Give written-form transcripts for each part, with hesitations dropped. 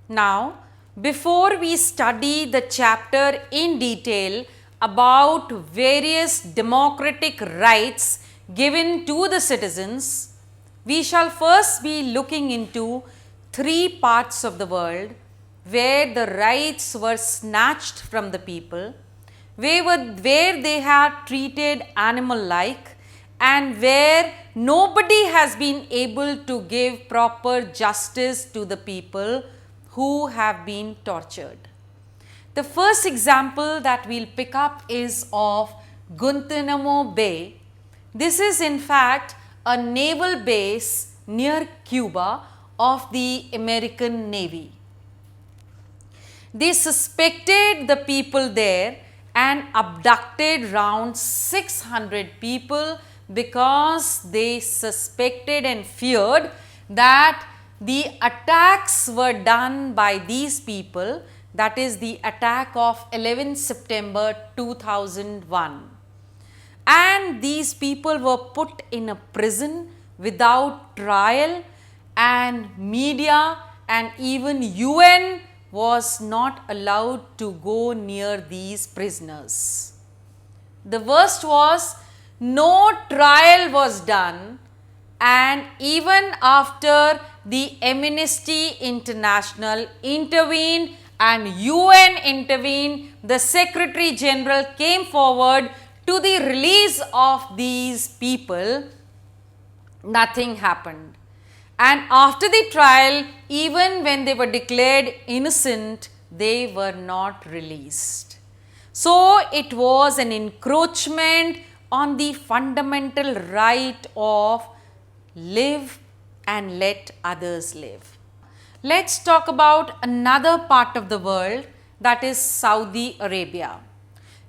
Now, before we study the chapter in detail about various democratic rights given to the citizens, we shall first be looking into three parts of the world where the rights were snatched from the people, where they had treated animal like, and where nobody has been able to give proper justice to the people who have been tortured. The first example that we'll pick up is of Guantanamo Bay. This is in fact a naval base near Cuba of the American Navy. They suspected the people there and abducted around 600 people because they suspected and feared that the attacks were done by these people, that is the attack of 11 September 2001. And these people were put in a prison without trial, and media and even UN was not allowed to go near these prisoners. The worst was no trial was done, and even after the Amnesty International intervened and UN intervened, the Secretary General came forward to the release of these people, nothing happened. And after the trial, even when they were declared innocent, they were not released. So, it was an encroachment on the fundamental right of live and let others live. Let's talk about another part of the world, that is Saudi Arabia,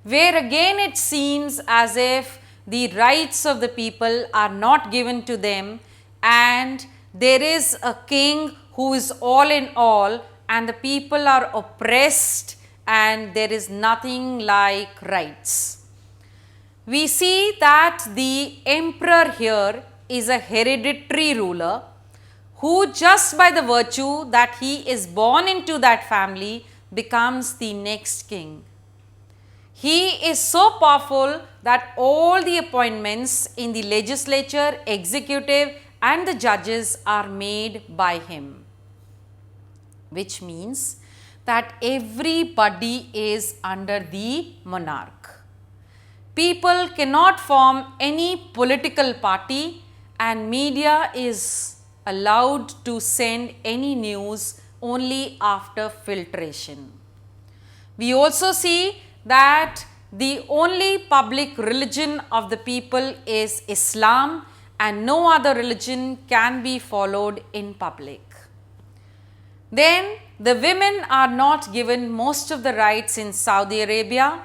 where again it seems as if the rights of the people are not given to them, and there is a king who is all in all, and the people are oppressed, and there is nothing like rights. We see that the emperor here is a hereditary ruler who, just by the virtue that he is born into that family, becomes the next king. He is so powerful that all the appointments in the legislature, executive and the judges are made by him, which means that everybody is under the monarch. People cannot form any political party, and media is allowed to send any news only after filtration. We also see that the only public religion of the people is Islam, and no other religion can be followed in public. Then the women are not given most of the rights in Saudi Arabia,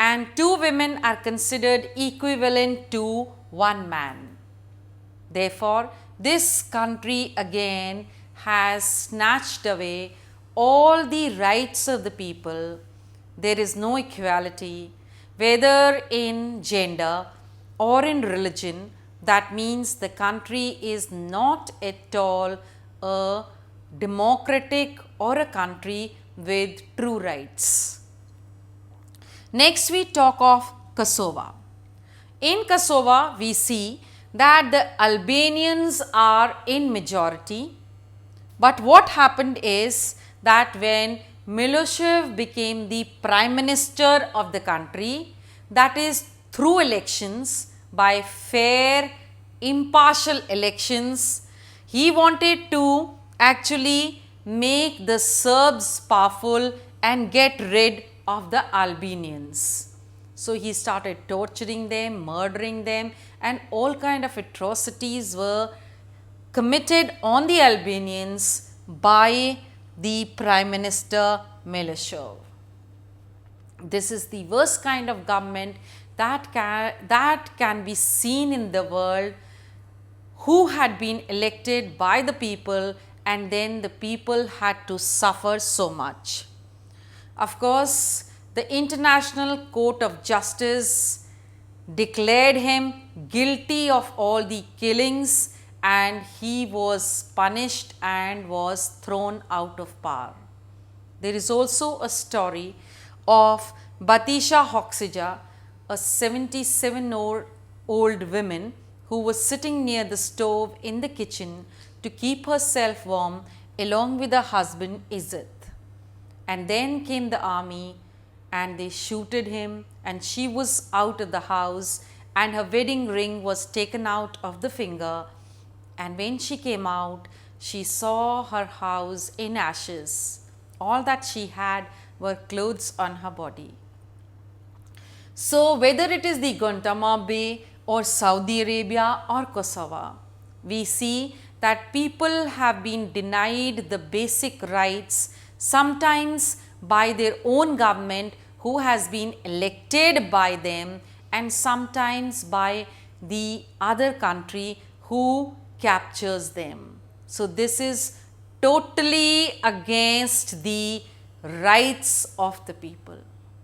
and 2 women are considered equivalent to 1 man. Therefore, this country again has snatched away all the rights of the people. There is no equality, whether in gender or in religion. That means the country is not at all a democratic or a country with true rights. Next, we talk of Kosovo. In Kosovo, we see that the Albanians are in majority, but what happened is that when Milosevic became the prime minister of the country, that is through elections, by fair, impartial elections, he wanted to actually make the Serbs powerful and get rid of the Albanians. So, he started torturing them, murdering them, and all kind of atrocities were committed on the Albanians by the Prime Minister Milosevic. This is the worst kind of government that can be seen in the world, who had been elected by the people, and then the people had to suffer so much. Of course, the International Court of Justice declared him guilty of all the killings, and he was punished and was thrown out of power. There is also a story of Batisha Hoxija, a 77-year-old woman who was sitting near the stove in the kitchen to keep herself warm along with her husband Izzat. And then came the army and they shooted him, and she was out of the house and her wedding ring was taken out of the finger, and when she came out she saw her house in ashes. All that she had were clothes on her body. So whether it is the Guantanamo Bay or Saudi Arabia or Kosovo, we see that people have been denied the basic rights, sometimes by their own government who has been elected by them, and sometimes by the other country who captures them. So this is totally against the rights of the people.